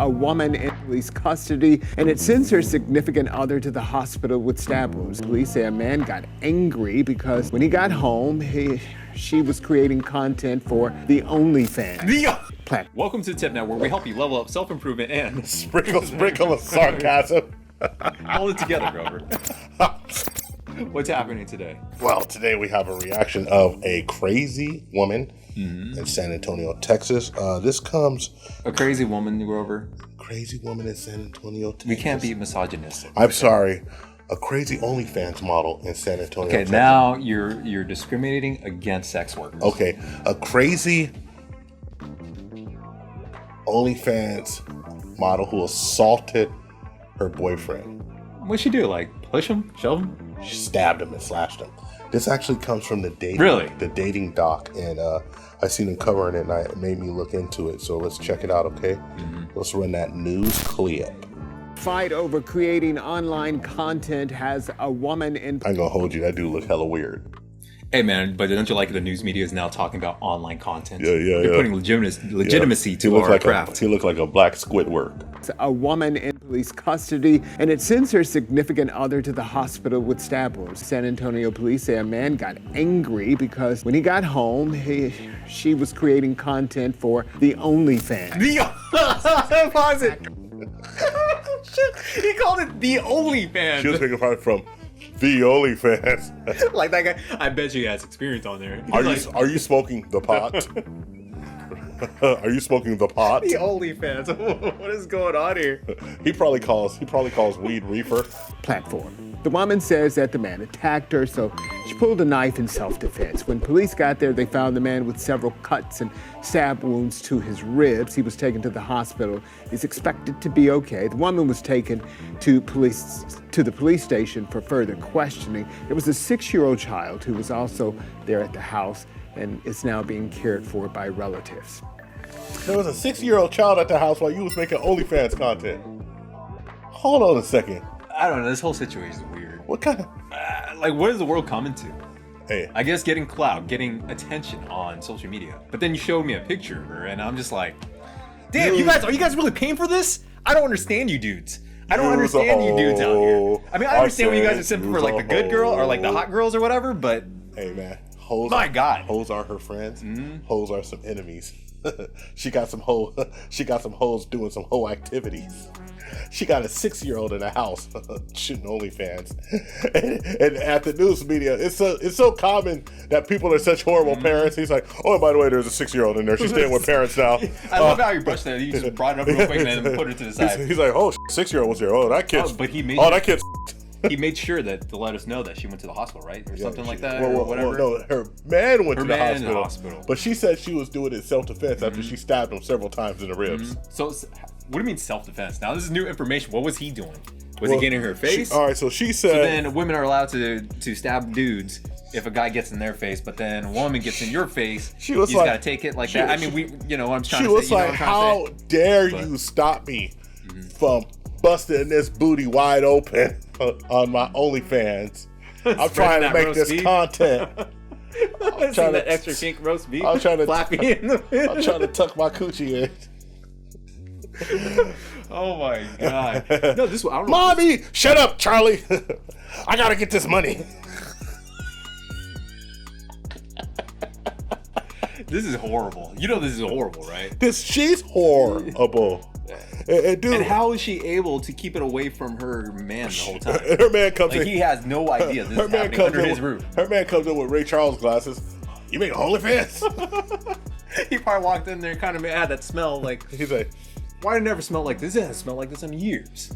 a woman in police custody, and it sends her significant other to the hospital with stab wounds. Police say a man got angry because when he got home, she was creating content for the OnlyFans platform. Welcome to the TIP Network, where we help you level up self-improvement and sprinkle of sarcasm. Hold it together, Grover. What's happening today? Well, today we have a reaction of a crazy woman in San Antonio, Texas. This comes... A crazy woman, Grover? Crazy woman in San Antonio, Texas. We can't be misogynistic. I'm sorry. A crazy OnlyFans model in San Antonio, Okay, Texas. now you're discriminating against sex workers. Okay, a crazy OnlyFans model who assaulted her boyfriend. What'd she do? Like push him? Shove him? She stabbed him and slashed him. This actually comes from the dating doc, and I seen him covering it, and it made me look into it. So let's check it out, okay? Let's run that news clip. Fight over creating online content has a woman in... I'm gonna hold you. That dude look hella weird. Hey man, but don't you like the news media is now talking about online content? Yeah. They're putting legitimacy to our craft. He looked like a black Squidward. A woman in police custody, and it sends her significant other to the hospital with stab wounds. San Antonio police say a man got angry because when he got home, she was creating content for the OnlyFans. Pause it. He called it the OnlyFans. She was making fun from the OnlyFans. Like that guy. I bet you has experience on there. Are you smoking the pot? Are you smoking the pot? The OnlyFans. What is going on here? He probably calls weed reefer. Platform. The woman says that the man attacked her, so she pulled a knife in self-defense. When police got there, they found the man with several cuts and stab wounds to his ribs. He was taken to the hospital. He's expected to be okay. The woman was taken to the police station for further questioning. There was a 6-year-old child who was also there at the house and is now being cared for by relatives. There was a 6-year-old child at the house while you was making OnlyFans content. Hold on a second. I don't know. This whole situation is weird. What kind of... like, what is the world coming to? Hey. I guess getting clout, getting attention on social media. But then you showed me a picture of her, and I'm just like, damn, are you guys really paying for this? I don't understand you dudes. I don't understand you dudes out here. I mean, I understand when you guys are simping for like the good girl or like the hot girls or whatever, but... Hey, man. Hoes are her friends. Hoes are some enemies. She got some hoes doing some hoe activities. She got a 6-year-old in the house shooting OnlyFans, and at the news media, it's so common that people are such horrible parents. He's like, oh, and by the way, there's a 6-year-old in there. She's staying with parents now. I love how you brushed that. You just brought it up real quick and then put it to the side. He's like, oh, 6-year-old was here. Oh, that kid's. Oh, but he made. That kid's. He made sure to let us know that she went to the hospital, right? Or something like that, or whatever. Well, no, her man went to the hospital. But she said she was doing it in self-defense after she stabbed him several times in the ribs. So, what do you mean self-defense? Now, this is new information. What was he doing? Was he getting in her face? So she said... So then women are allowed to stab dudes if a guy gets in their face, but then a woman gets in your face, you just gotta take it like that. I mean, what I'm trying to say. She was like, how dare you stop me from busting this booty wide open on my OnlyFans. I'm trying to make this content. I'm trying that extra pink roast beef. I'm trying to tuck my coochie in. Oh my god! No, this. I don't know. Mommy, shut up, Charlie. I gotta get this money. This is horrible. You know this is horrible, right? She's horrible. And how is she able to keep it away from her man the whole time? Her man comes in. He has no idea this is happening under his roof. Her man comes in with Ray Charles glasses. You make OnlyFans? He probably walked in there and kind of had that smell. Like, he's like, why did it never smell like this? It hasn't smelled like this in years.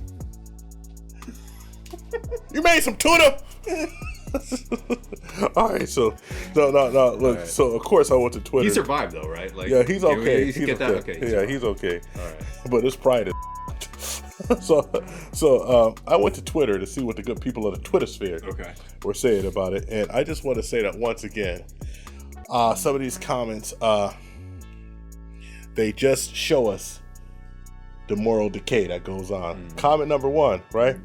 You made some tuna. All right, so no. Look, right. So of course I went to Twitter. He survived though, right? Like, yeah, he's okay. He's okay. Yeah, he's okay. All right, but his pride is. So I went to Twitter to see what the good people of the Twitter sphere were saying about it, and I just want to say that once again, some of these comments, they just show us the moral decay that goes on. Comment number 1, right?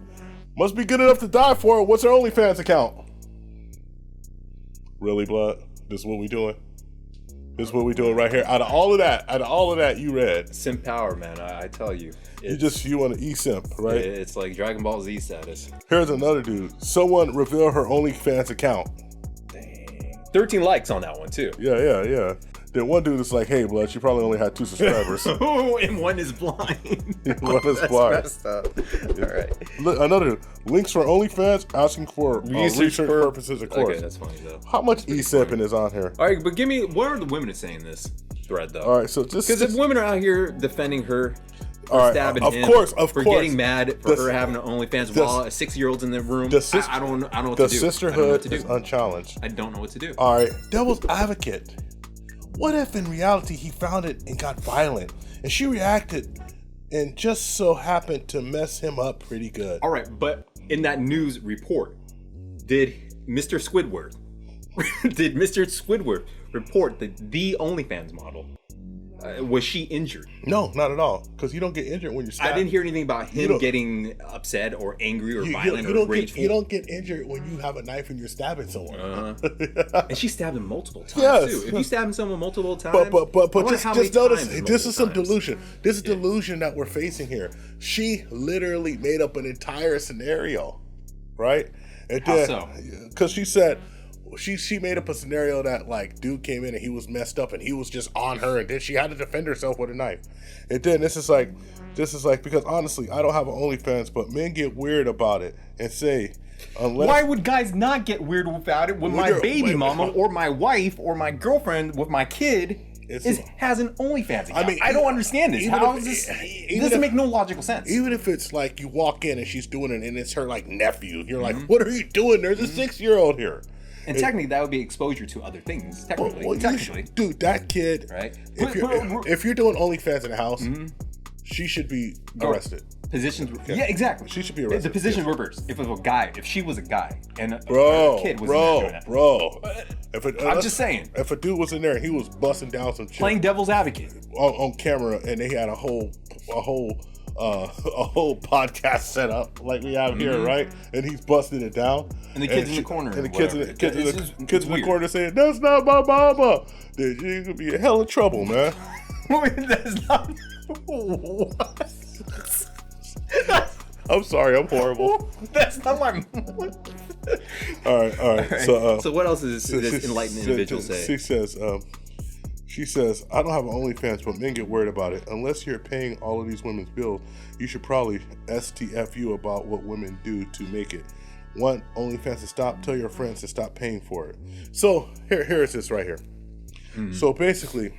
Must be good enough to die for. What's her OnlyFans account? Really, blood? This is what we doing? This is what we doing right here. Out of all of that you read. Simp power, man. I tell you. You want to e-simp, right? It's like Dragon Ball Z status. Here's another dude. Someone revealed her OnlyFans account. Dang. 13 likes on that one, too. Yeah. Then one dude is like, hey, blood, she probably only had 2 subscribers. And one is blind. One is blind. That's messed up. All right. Another dude. Links for OnlyFans asking for research purposes, of course. Okay, that's funny, though. How much e-simping is on here? All right, but give me, what are the women saying this thread, though? All right, so just... Because if women are out here defending her... stabbing of him course, for getting mad for her having an OnlyFans while a 6-year-old's in the room. I don't know what to do. The sisterhood is unchallenged. I don't know what to do. All right, devil's advocate. What if in reality he found it and got violent, and she reacted and just so happened to mess him up pretty good? All right, but in that news report, did Mr. Squidward report the OnlyFans model? Was she injured? No, not at all. Because you don't get injured when you're stabbed. I didn't hear anything about him getting upset or angry or violent or rageful. You don't get injured when you have a knife and you're stabbing someone. And she stabbed him multiple times too. If you stab someone multiple times, but just notice this is some delusion. This is delusion that we're facing here. She literally made up an entire scenario, right? And how so? Because she said. She made up a scenario that like dude came in and he was messed up and he was just on her and then she had to defend herself with a knife. And then this is like because honestly I don't have an OnlyFans, but men get weird about it and say why would guys not get weird about it when my baby mama or my wife or my girlfriend with my kid has an OnlyFans account? I mean, I don't understand this. How is this? It doesn't make no logical sense. Even if it's like you walk in and she's doing it and it's her like nephew, you're like, what are you doing? There's a 6-year-old here. And technically, that would be exposure to other things. Technically, dude, that kid. Right. If you're doing OnlyFans in the house, she should be arrested. Positions. Yeah, exactly. She should be arrested. The position reversed. If it was a guy, if she was a guy, and a kid was doing that. I'm just saying. If a dude was in there and he was busting down some chick, playing devil's advocate on camera, and they had a whole podcast set up like we have here, right? And he's busting it down, and the kids in the corner, and the kids in the corner saying, "That's not my mama." Then you're gonna be in hell of trouble, man. That's not. I'm sorry, I'm horrible. That's not my. All right. So what else is this enlightened individual say? She says, I don't have an OnlyFans, but men get worried about it. Unless you're paying all of these women's bills, you should probably STFU about what women do to make it. Want OnlyFans to stop? Tell your friends to stop paying for it. So here is this right here. So basically,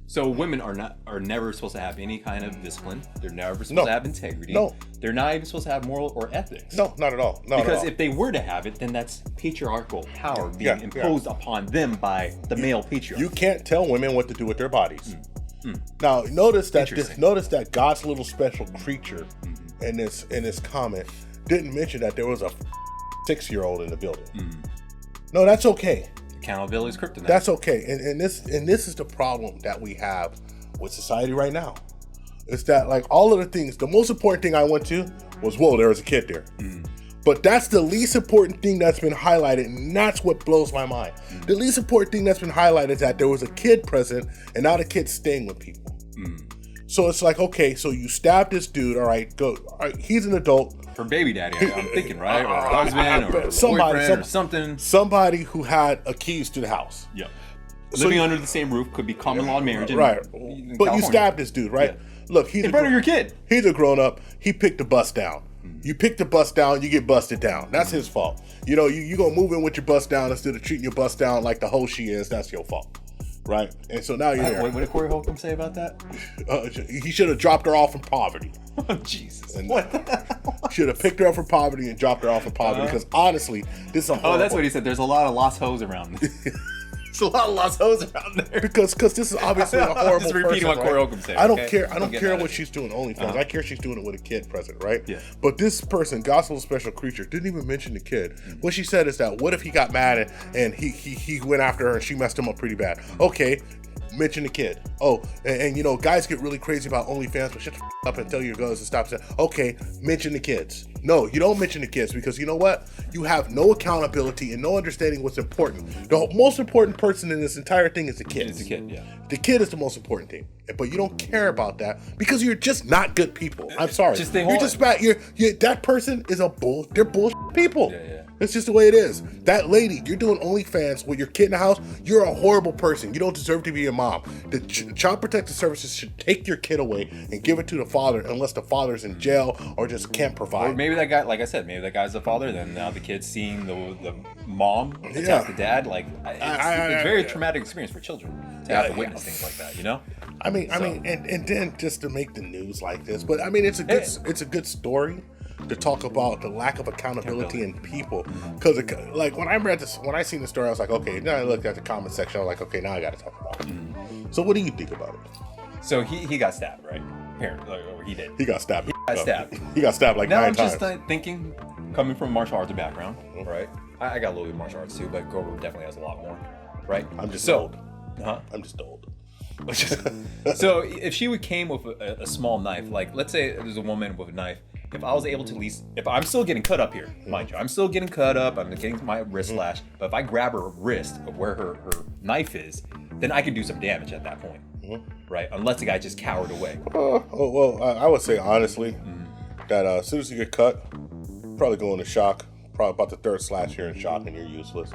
so women are never supposed to have any kind of discipline. They're never supposed to have integrity. No. They're not even supposed to have moral or ethics. No, not at all. Because if they were to have it, then that's patriarchal power being imposed upon them by the male patriarch. You can't tell women what to do with their bodies. Now, notice that God's little special creature in this comment didn't mention that there was a 6-year-old in the building. No, that's okay. Accountability is kryptonite. That's okay. And this is the problem that we have with society right now. It's that like all of the things, the most important thing I went to was, whoa, there was a kid there. But that's the least important thing that's been highlighted, and that's what blows my mind. The least important thing that's been highlighted is that there was a kid present and now the kid's staying with people. So it's like, okay, so you stabbed this dude, all right, go. All right, he's an adult. Her baby daddy, I'm thinking, right? Or a husband, or somebody, or something. Somebody who had keys to the house. Yeah. Living under the same roof could be common law marriage. Right. But you stabbed this dude, right? Yeah. Look, he's in front of your kid. He's a grown up. He picked the bus down. You pick the bus down, you get busted down. That's his fault. You know, you gonna move in with your bus down instead of treating your bus down like the hoe she is. That's your fault. Right? And so now you're here. What did Corey Holcomb say about that? He should have dropped her off from poverty. Oh, Jesus. And what the hell? Should have picked her up from poverty and dropped her off from poverty because honestly, this is a horrible... Oh, that's what he said. There's a lot of lost hoes around. There's a lot of lost hoes around there. Because this is obviously a horrible just repeating person, what Corey Holcomb said. I don't care. I don't care what she's doing OnlyFans. I care she's doing it with a kid present, right? Yeah. But this person, Gospel Special Creature, didn't even mention the kid. What she said is that what if he got mad and he went after her and she messed him up pretty bad? Okay, mention the kid. Oh, and you know, guys get really crazy about OnlyFans, but shut the up and tell your girls to stop saying, okay, mention the kids. No, you don't mention the kids because you know what? You have no accountability and no understanding what's important. The most important person in this entire thing is the kid. It's the kid, yeah. The kid is the most important thing, but you don't care about that because you're just not good people. I'm sorry. You're just bad. That person is they're bullshit people. Yeah. It's just the way it is. That lady, you're doing OnlyFans with your kid in the house. You're a horrible person. You don't deserve to be a mom. The Child Protective Services should take your kid away and give it to the father unless the father's in jail or just can't provide. Or maybe that guy, like I said, maybe that guy's the father. Then now the kid's seeing the mom attack the dad. Like it's a very traumatic experience for children to have to witness things like that. You know. I mean, and then just to make the news like this, but I mean, it's a good story to talk about the lack of accountability in people. Because like when I seen the story, I was like, okay. Then I looked at the comment section. I was like, okay, now I got to talk about it. So what do you think about it? So he got stabbed, right? Apparently, or he did. He got stabbed. He got stabbed like 9 times. Now I'm just thinking, coming from martial arts background, right? I got a little bit of martial arts too, but Grover definitely has a lot more, right? I'm just old. Huh? I'm just old. So if she came with a small knife, like let's say there's a woman with a knife, if I was able to at least, if I'm still getting cut up here, mind you, I'm still getting cut up, I'm getting my wrist slashed, but if I grab her wrist of where her knife is, then I can do some damage at that point, right? Unless the guy just cowered away. I would say honestly that as soon as you get cut, probably go into shock, probably about the 3rd slash you're in shock and you're useless.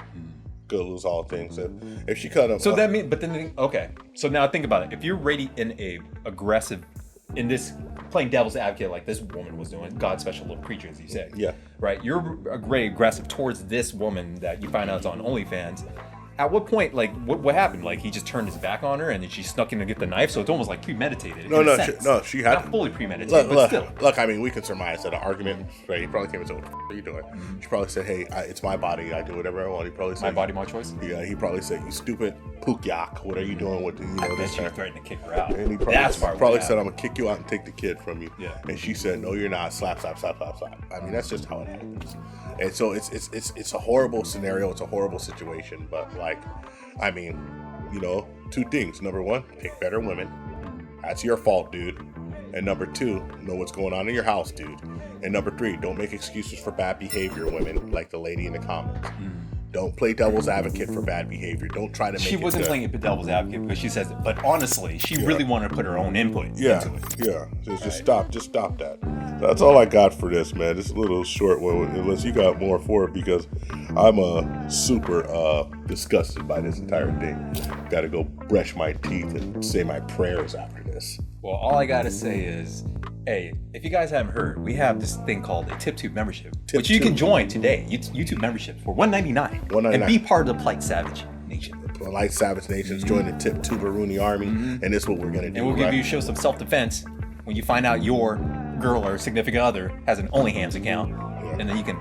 Go lose all things. If she cut him, so that means, but then okay. So now think about it. If you're already in a aggressive, in this playing devil's advocate like this woman was doing, God's special little creature, as you say. Yeah. Right. You're very aggressive towards this woman that you find out is on OnlyFans. At what point, like, what happened? Like, he just turned his back on her, and then she snuck in to get the knife. So it's almost like premeditated. She had not fully premeditated, but still. Look, I mean, we can surmise that an argument. Right? He probably came and said, "What are you doing?" She probably said, "Hey, it's my body. I do whatever I want." He probably said, "My body, my choice." Yeah. He probably said, "You stupid Pookiesha. What are you doing with the, you know?" I bet she was threatening to kick her out. And he probably said, "I'm gonna kick you out and take the kid from you." Yeah. And she said, "No, you're not." Slap, slap, slap, slap, slap. I mean, that's just how it happens. And so it's a horrible scenario. It's a horrible situation. But like, I mean, you know, 2 things. Number 1, pick better women. That's your fault, dude. And number 2, know what's going on in your house, dude. And number 3, don't make excuses for bad behavior, women, like the lady in the comments. Don't play devil's advocate for bad behavior. Don't try to make it. She wasn't playing devil's advocate because she says it, but honestly, she really wanted to put her own input into it. Yeah. Just stop that. That's all I got for this, man. This is a little short one, unless you got more for it, because I'm super disgusted by this entire thing. Got to go brush my teeth and say my prayers after this. Well, all I gotta say is, hey, if you guys haven't heard, we have this thing called a THPPtube membership, which you can join today. YouTube membership for $1.99 and be part of the Polite Savage Nation. Polite Savage Nations, join the THPPtube Army, and this is what we're gonna do. And we'll give you a show some self-defense when you find out your girl or significant other has an OnlyFans account, and then you can,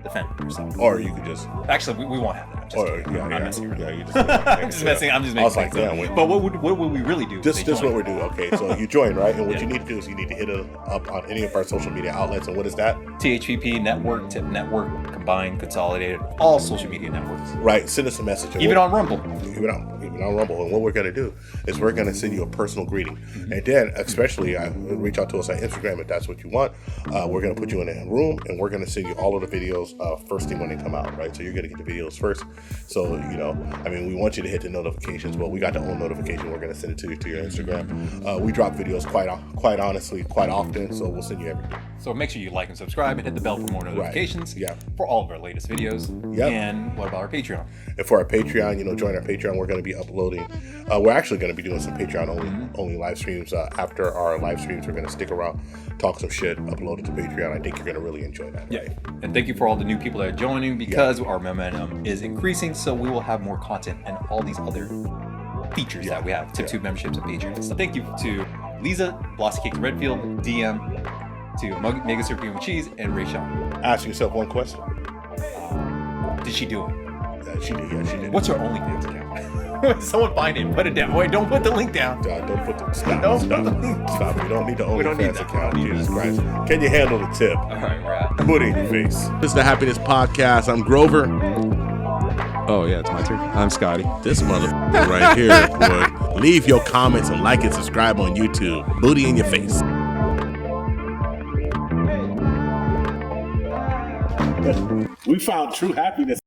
defend yourself. Or you could just... Actually, we won't have that. I'm just kidding. I'm messing around. Yeah, you just... I'm just messing. I was like, damn. But what would we really do? This what we're doing. Okay, so you join, right? And what you need to do is you need to hit it up on any of our social media outlets. And what is that? THPP Network, Tip Network, combined, consolidated, all social media networks. Right. Send us a message. Even on Rumble. Even on Rumble. And what we're going to do is we're going to send you a personal greeting. And then, especially, reach out to us on Instagram if that's what you want. We're going to put you in a room, and we're going to send you all of the videos first thing when they come out, right? So you're going to get the videos first. So, we want you to hit the notifications, but we got the own notification. We're going to send it to you to your Instagram. We drop videos quite honestly, quite often, so we'll send you everything. So make sure you like and subscribe and hit the bell for more notifications for all of our latest videos. And what about our Patreon? And for our Patreon, join our Patreon. We're going to be uploading. We're actually going to be doing some Patreon only live streams. After our live streams, we're going to stick around, talk some shit, upload it to Patreon. I think you're going to really enjoy that. Yeah. Right? And thank you for all the new people that are joining, because our momentum is increasing. So we will have more content and all these other features that we have, THPPtube memberships and Patreon. So thank you to Lisa, Blossy Cakes Redfield, DM, to Mega Supreme with Cheese, and Ray Shaw. Ask yourself one question. Did she do it? She did. Yeah, she did. What's her OnlyFans account? Someone find it. Put it down. Wait, don't put the link down. Don't put the stop. We don't need the OnlyFans account. Jesus Christ. Can you handle the tip? All right, we're out. Put it in your face. This is the Happiness Podcast. I'm Grover. Oh, yeah, it's my turn. I'm Scotty. This motherfucker right here, boy. Leave your comments and like and subscribe on YouTube. Booty in your face. We found true happiness.